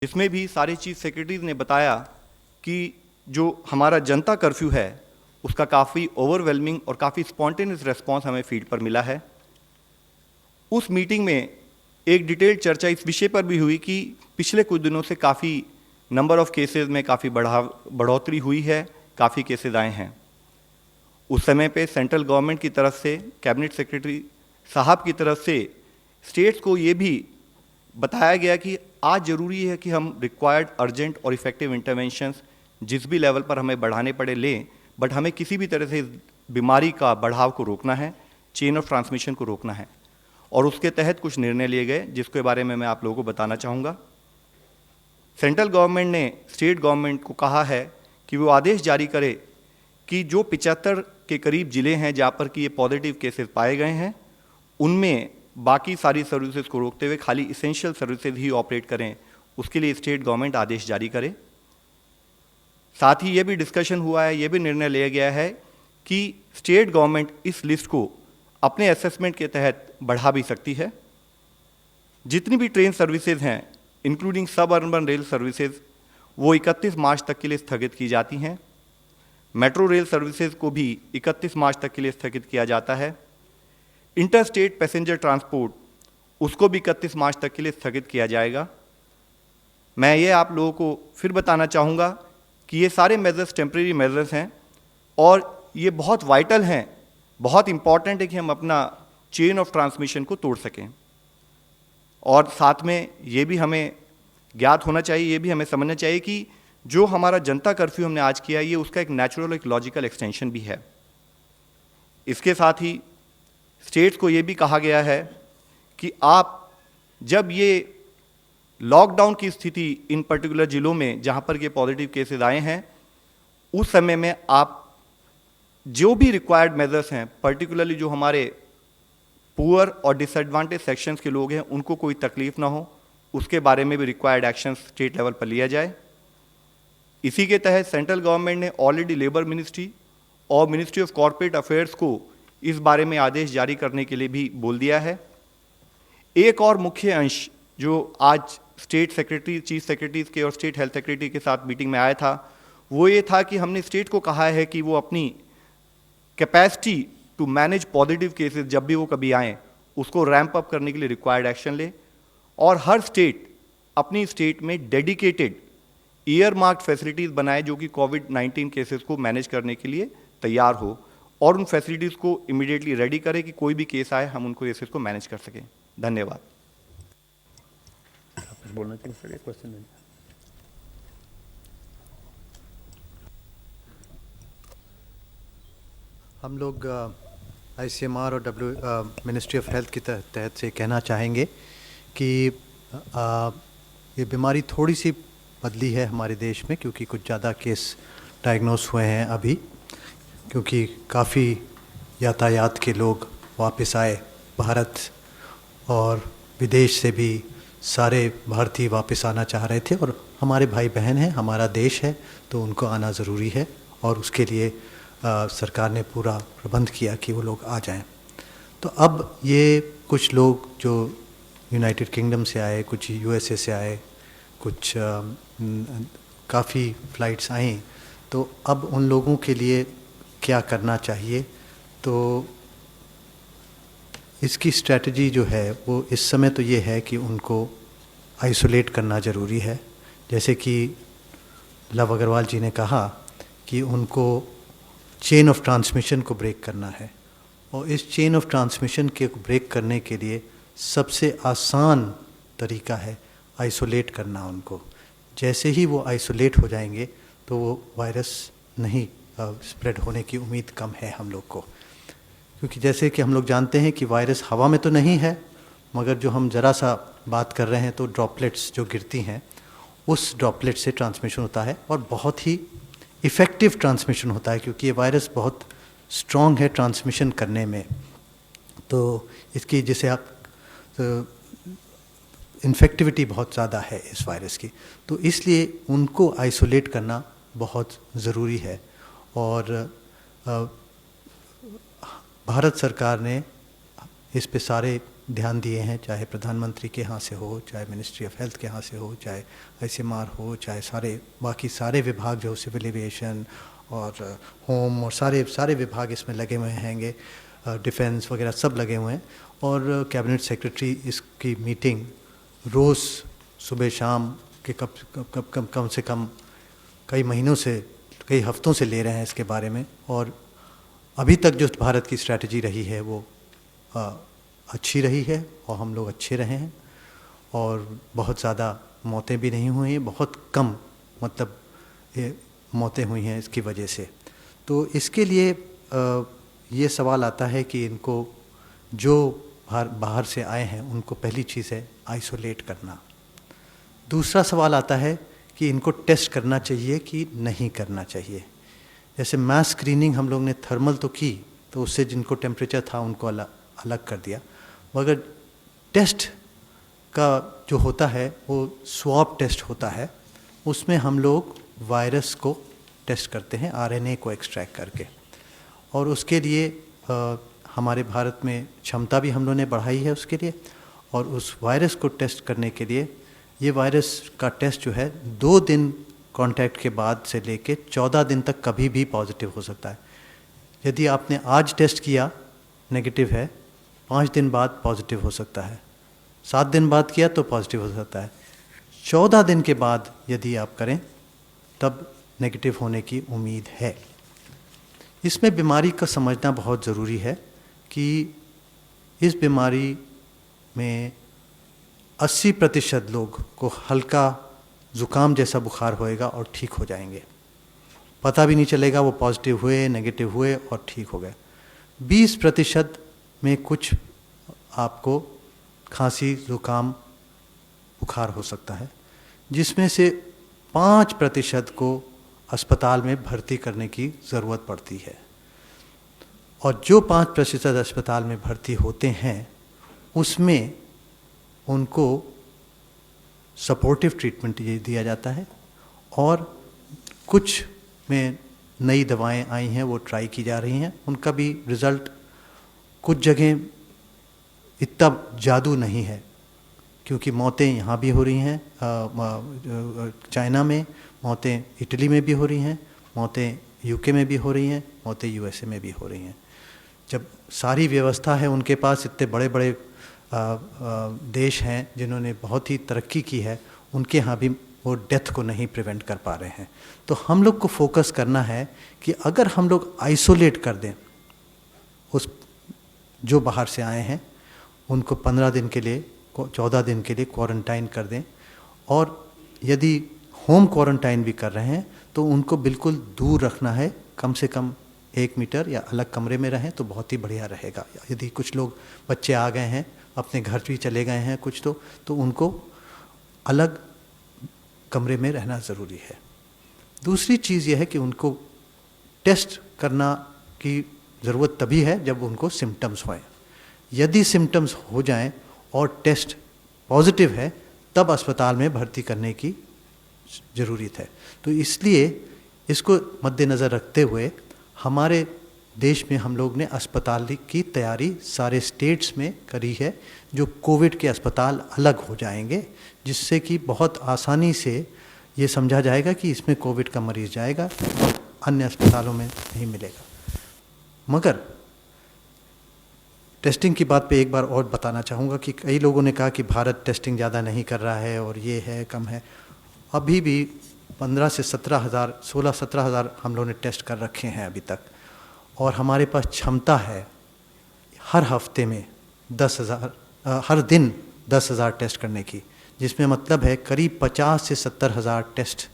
जिसमें भी सारे चीफ सेक्रेटरीज ने बताया कि जो हमारा जनता कर्फ्यू है उसका काफ़ी ओवरवेलमिंग और काफ़ी स्पॉन्टेनियस रेस्पॉन्स हमें फील्ड पर मिला है। उस मीटिंग में एक डिटेल्ड चर्चा इस विषय पर भी हुई कि पिछले कुछ दिनों से काफ़ी नंबर ऑफ केसेस में काफ़ी बढ़ोतरी हुई है, काफ़ी केसेस आए हैं। उस समय पे सेंट्रल गवर्नमेंट की तरफ से, कैबिनेट सेक्रेटरी साहब की तरफ से स्टेट्स को ये भी बताया गया कि आज ज़रूरी है कि हम रिक्वायर्ड अर्जेंट और इफेक्टिव इंटरवेंशंस जिस भी लेवल पर हमें बढ़ाने पड़े लें, बट हमें किसी भी तरह से इस बीमारी का बढ़ाव को रोकना है, चेन ऑफ ट्रांसमिशन को रोकना है। और उसके तहत कुछ निर्णय लिए गए जिसके बारे में मैं आप लोगों को बताना चाहूँगा। सेंट्रल गवर्नमेंट ने स्टेट गवर्नमेंट को कहा है कि वो आदेश जारी करे कि जो 75 के करीब ज़िले हैं जहाँ पर कि ये पॉजिटिव केसेस पाए गए हैं, उनमें बाकी सारी सर्विसेज को रोकते हुए खाली इसेंशियल सर्विसेज ही ऑपरेट करें, उसके लिए स्टेट गवर्नमेंट आदेश जारी करे। साथ ही ये भी डिस्कशन हुआ है, ये भी निर्णय लिया गया है कि स्टेट गवर्नमेंट इस लिस्ट को अपने असेसमेंट के तहत बढ़ा भी सकती है। जितनी भी ट्रेन सर्विसेज हैं इंक्लूडिंग सब अर्बन रेल सर्विसेज, वो 31 मार्च तक के लिए स्थगित की जाती हैं। मेट्रो रेल सर्विसेज को भी 31 मार्च तक के लिए स्थगित किया जाता है। इंटर स्टेट पैसेंजर ट्रांसपोर्ट, उसको भी 31 मार्च तक के लिए स्थगित किया जाएगा। मैं ये आप लोगों को फिर बताना चाहूँगा कि ये सारे मेजर्स टेम्प्रेरी मेजर्स हैं और ये बहुत वाइटल हैं, बहुत इंपॉर्टेंट है कि हम अपना चेन ऑफ ट्रांसमिशन को तोड़ सकें। और साथ में ये भी हमें ज्ञात होना चाहिए, ये भी हमें समझना चाहिए कि जो हमारा जनता कर्फ्यू हमने आज किया, ये उसका एक नेचुरल, एक लॉजिकल एक्सटेंशन भी है। इसके साथ ही स्टेट्स को ये भी कहा गया है कि आप जब ये लॉकडाउन की स्थिति इन पर्टिकुलर जिलों में जहाँ पर ये पॉजिटिव केसेस आए हैं, उस समय में आप जो भी रिक्वायर्ड मेजर्स हैं, पर्टिकुलरली जो हमारे पुअर और डिसएडवांटेज सेक्शंस के लोग हैं, उनको कोई तकलीफ ना हो, उसके बारे में भी रिक्वायर्ड एक्शन स्टेट लेवल पर लिया जाए। इसी के तहत सेंट्रल गवर्नमेंट ने ऑलरेडी लेबर मिनिस्ट्री और मिनिस्ट्री ऑफ कॉर्पोरेट अफेयर्स को इस बारे में आदेश जारी करने के लिए भी बोल दिया है। एक और मुख्य अंश जो आज स्टेट सेक्रेटरी, चीफ सेक्रेटरीज के और स्टेट हेल्थ सेक्रेटरी के साथ मीटिंग में आया था, वो ये था कि हमने स्टेट को कहा है कि वो अपनी capacity to manage positive cases जब भी वो कभी आएँ, उसको रैंप अप करने के लिए रिक्वायर्ड एक्शन ले, और हर स्टेट अपनी स्टेट में डेडिकेटेड ईयर मार्क्ड फैसिलिटीज़ बनाए जो कि कोविड-19 केसेस को मैनेज करने के लिए तैयार हो, और उन फैसिलिटीज़ को इमीडिएटली रेडी करें कि कोई भी केस आए हम उनको केसेस को मैनेज कर सकें। धन्यवाद। बोलना चाहिए सर, एक क्वेश्चन। हम लोग ICMR और मिनिस्ट्री ऑफ हेल्थ के तहत से कहना चाहेंगे कि ये बीमारी थोड़ी सी बदली है हमारे देश में, क्योंकि कुछ ज़्यादा केस डायग्नोस हुए हैं अभी, क्योंकि काफ़ी यातायात के लोग वापस आए भारत, और विदेश से भी सारे भारतीय वापस आना चाह रहे थे, और हमारे भाई बहन हैं, हमारा देश है, तो उनको आना ज़रूरी है, और उसके लिए सरकार ने पूरा प्रबंध किया कि वो लोग आ जाएं। तो अब ये कुछ लोग जो यूनाइटेड किंगडम से आए, कुछ USA से आए, कुछ काफ़ी फ़्लाइट्स आई, तो अब उन लोगों के लिए क्या करना चाहिए? तो इसकी स्ट्रैटेजी जो है वो इस समय तो ये है कि उनको आइसोलेट करना ज़रूरी है। जैसे कि लव अग्रवाल जी ने कहा कि उनको चेन ऑफ ट्रांसमिशन को ब्रेक करना है, और इस चेन ऑफ ट्रांसमिशन के ब्रेक करने के लिए सबसे आसान तरीका है आइसोलेट करना उनको। जैसे ही वो आइसोलेट हो जाएंगे तो वो वायरस नहीं स्प्रेड होने की उम्मीद कम है हम लोग को, क्योंकि जैसे कि हम लोग जानते हैं कि वायरस हवा में तो नहीं है, मगर जो हम ज़रा सा बात कर रहे हैं तो ड्रॉपलेट्स जो गिरती हैं, उस ड्रॉपलेट से ट्रांसमिशन होता है, और बहुत ही इफ़ेक्टिव ट्रांसमिशन होता है, क्योंकि ये वायरस बहुत स्ट्रॉन्ग है ट्रांसमिशन करने में। तो इसकी जैसे आप इन्फेक्टिविटी बहुत ज़्यादा है इस वायरस की, तो इसलिए उनको आइसोलेट करना बहुत ज़रूरी है। और भारत सरकार ने इस पे सारे ध्यान दिए हैं, चाहे प्रधानमंत्री के यहाँ से हो, चाहे मिनिस्ट्री ऑफ हेल्थ के यहाँ से हो, चाहे ICMR हो, चाहे बाकी सारे विभाग जो सिविल एविएशन और होम और सारे विभाग इसमें लगे हुए हैंगे, डिफेंस वगैरह सब लगे हुए हैं। और कैबिनेट सेक्रेटरी इसकी मीटिंग रोज़ सुबह शाम के कम से कम कई महीनों से, कई हफ्तों से ले रहे हैं इसके बारे में। और अभी तक जो भारत की स्ट्रैटेजी रही है वो अच्छी रही है और हम लोग अच्छे रहे हैं और बहुत ज़्यादा मौतें भी नहीं हुई हैं, बहुत कम मतलब ये मौतें हुई हैं इसकी वजह से। तो इसके लिए ये सवाल आता है कि इनको जो बाहर से आए हैं उनको पहली चीज़ है आइसोलेट करना। दूसरा सवाल आता है कि इनको टेस्ट करना चाहिए कि नहीं करना चाहिए। जैसे मास स्क्रीनिंग हम लोग ने थर्मल तो की, तो उससे जिनको टेम्परेचर था उनको अलग कर दिया, मगर टेस्ट का जो होता है वो स्वैब टेस्ट होता है। उसमें हम लोग वायरस को टेस्ट करते हैं RNA को एक्सट्रैक्ट करके, और उसके लिए हमारे भारत में क्षमता भी हम लोगों ने बढ़ाई है उसके लिए। और उस वायरस को टेस्ट करने के लिए ये वायरस का टेस्ट जो है 2 दिन कांटेक्ट के बाद से लेके 14 दिन तक कभी भी पॉजिटिव हो सकता है। यदि आपने आज टेस्ट किया नेगेटिव है, 5 दिन बाद पॉजिटिव हो सकता है, 7 दिन बाद किया तो पॉजिटिव हो सकता है, 14 दिन के बाद यदि आप करें तब नेगेटिव होने की उम्मीद है। इसमें बीमारी का समझना बहुत ज़रूरी है कि इस बीमारी में 80% लोग को हल्का ज़ुकाम जैसा बुखार होएगा और ठीक हो जाएंगे, पता भी नहीं चलेगा वो पॉजिटिव हुए नेगेटिव हुए और ठीक हो गए। 20% में कुछ आपको खांसी ज़ुकाम बुखार हो सकता है, जिसमें से 5% को अस्पताल में भर्ती करने की ज़रूरत पड़ती है। और जो 5% अस्पताल में भर्ती होते हैं उसमें उनको सपोर्टिव ट्रीटमेंट दिया जाता है, और कुछ में नई दवाएं आई हैं वो ट्राई की जा रही हैं, उनका भी रिज़ल्ट कुछ जगह इतना जादू नहीं है, क्योंकि मौतें यहाँ भी हो रही हैं, चाइना में मौतें, इटली में भी हो रही हैं, मौतें UK में भी हो रही हैं, मौतें USA में भी हो रही हैं। जब सारी व्यवस्था है उनके पास, इतने बड़े बड़े देश हैं जिन्होंने बहुत ही तरक्की की है, उनके यहाँ भी वो डेथ को नहीं प्रिवेंट कर पा रहे हैं। तो हम लोग को फोकस करना है कि अगर हम लोग आइसोलेट कर दें उस जो बाहर से आए हैं उनको 15 दिन के लिए 14 दिन के लिए क्वारंटाइन कर दें, और यदि होम क्वारंटाइन भी कर रहे हैं तो उनको बिल्कुल दूर रखना है, कम से कम 1 मीटर या अलग कमरे में रहें तो बहुत ही बढ़िया रहेगा। यदि कुछ लोग बच्चे आ गए हैं अपने घर भी चले गए हैं कुछ तो उनको अलग कमरे में रहना ज़रूरी है। दूसरी चीज़ यह है कि उनको टेस्ट करना की ज़रूरत तभी है जब उनको सिम्टम्स हों। यदि सिम्टम्स हो जाएं और टेस्ट पॉजिटिव है तब अस्पताल में भर्ती करने की ज़रूरत है। तो इसलिए इसको मद्देनज़र रखते हुए हमारे देश में हम लोग ने अस्पताल की तैयारी सारे स्टेट्स में करी है, जो कोविड के अस्पताल अलग हो जाएंगे, जिससे कि बहुत आसानी से ये समझा जाएगा कि इसमें कोविड का मरीज़ जाएगा और अन्य अस्पतालों में नहीं मिलेगा। मगर टेस्टिंग की बात पे एक बार और बताना चाहूँगा कि कई लोगों ने कहा कि भारत टेस्टिंग ज़्यादा नहीं कर रहा है और ये है कम है। अभी भी 15 से 17 हज़ार 16-17 हज़ार हम लोगों ने टेस्ट कर रखे हैं अभी तक, और हमारे पास क्षमता है हर हफ्ते में 10,000 हर दिन 10,000 टेस्ट करने की, जिसमें मतलब है करीब 50 से 70 हज़ार टेस्ट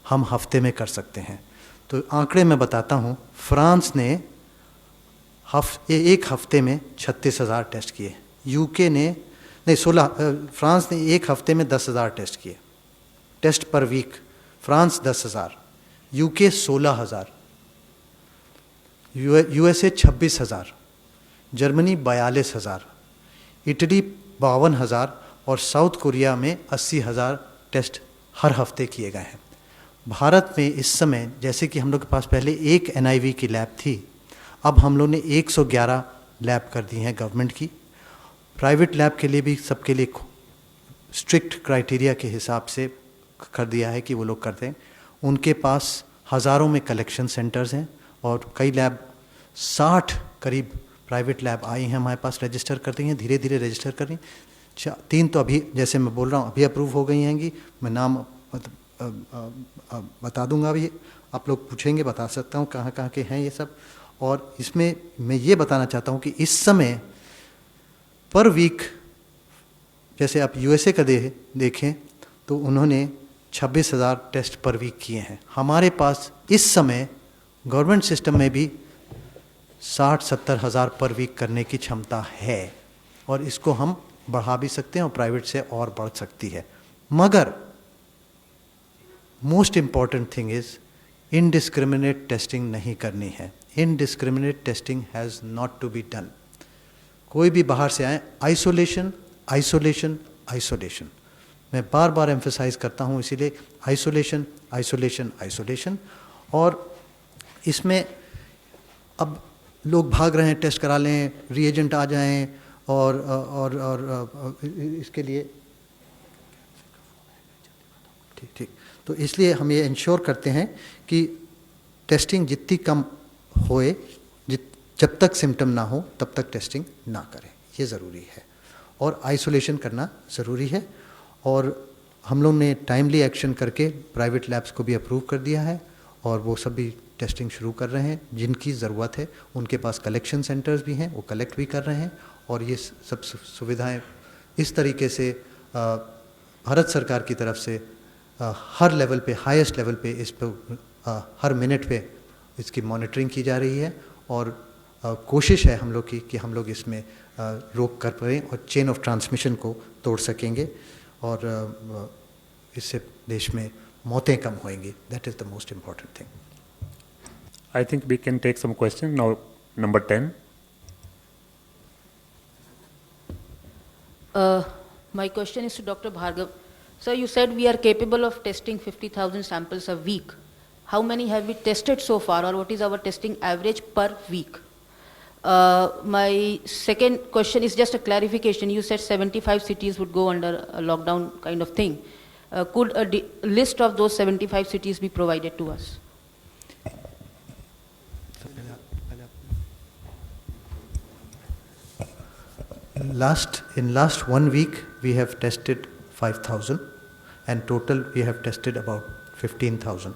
हम हफ्ते में कर सकते हैं। तो आंकड़े मैं बताता हूँ, फ्रांस ने एक हफ्ते में 36,000 टेस्ट किए, UK ने नहीं 16 फ्रांस ने एक हफ्ते में 10,000 टेस्ट किए, test per week. France 10,000, UK 16,000, USA 26,000, जर्मनी 42,000, इटली 52,000 और साउथ कोरिया में 80,000 टेस्ट हर हफ्ते किए गए हैं। भारत में इस समय जैसे कि हम लोग के पास पहले एक NIV की लैब थी, अब हम लोग ने 111 लैब कर दी हैं गवर्नमेंट की, प्राइवेट लैब के लिए भी सबके लिए स्ट्रिक्ट क्राइटेरिया के हिसाब से कर दिया है कि वो लोग करते हैं। उनके पास हज़ारों में कलेक्शन सेंटर्स हैं और कई लैब 60 करीब प्राइवेट लैब आई हैं हमारे पास, रजिस्टर कर रही हैं, धीरे धीरे रजिस्टर कर रही हैं। 3 तो अभी जैसे मैं बोल रहा हूँ अभी अप्रूव हो गई हैंगी। मैं नाम बता दूंगा, अभी आप लोग पूछेंगे बता सकता हूँ कहाँ कहाँ के हैं ये सब। और इसमें मैं ये बताना चाहता हूँ कि इस समय पर वीक जैसे आप यूएसए का देखें तो उन्होंने 26,000 टेस्ट पर वीक किए हैं। हमारे पास इस समय गवर्नमेंट सिस्टम में भी 60-70 हज़ार पर वीक करने की क्षमता है और इसको हम बढ़ा भी सकते हैं और प्राइवेट से और बढ़ सकती है। मगर most important thing is indiscriminate testing नहीं करनी है। Indiscriminate testing has not to be done. कोई भी बाहर से आए, आइसोलेशन आइसोलेशन आइसोलेशन, मैं बार बार एम्फेसाइज करता हूँ, इसीलिए आइसोलेशन आइसोलेशन आइसोलेशन। और इसमें अब लोग भाग रहे हैं टेस्ट करा लें, रिएजेंट आ जाएं और इसके लिए ठीक। तो इसलिए हम ये इंश्योर करते हैं कि टेस्टिंग जितनी कम होए, जब तक सिम्टम ना हो तब तक टेस्टिंग ना करें, ये ज़रूरी है। और आइसोलेशन करना ज़रूरी है। और हम लोग ने टाइमली एक्शन करके प्राइवेट लैब्स को भी अप्रूव कर दिया है और वो सब भी टेस्टिंग शुरू कर रहे हैं। जिनकी ज़रूरत है उनके पास कलेक्शन सेंटर्स भी हैं, वो कलेक्ट भी कर रहे हैं। और ये सब सुविधाएं इस तरीके से भारत सरकार की तरफ से हर लेवल पे, हाईएस्ट लेवल पे इस पर हर मिनट पे इसकी मॉनिटरिंग की जा रही है। और कोशिश है हम लोग की कि हम लोग इसमें रोक कर पाएँ और चेन ऑफ ट्रांसमिशन को तोड़ सकेंगे और इससे देश में मौतें कम होंगी। That is the most important thing. I think we can take some questions now. Number 10. My question is to Dr. Bhargav. Sir, you said we are capable of testing 50,000 samples a week. How many have we tested so far, or what is our testing average per week? My second question is just a clarification. You said 75 cities would go under a lockdown kind of thing. Could a list of those 75 cities be provided to us? In last 1 week we have tested 5,000 and total we have tested about 15,000.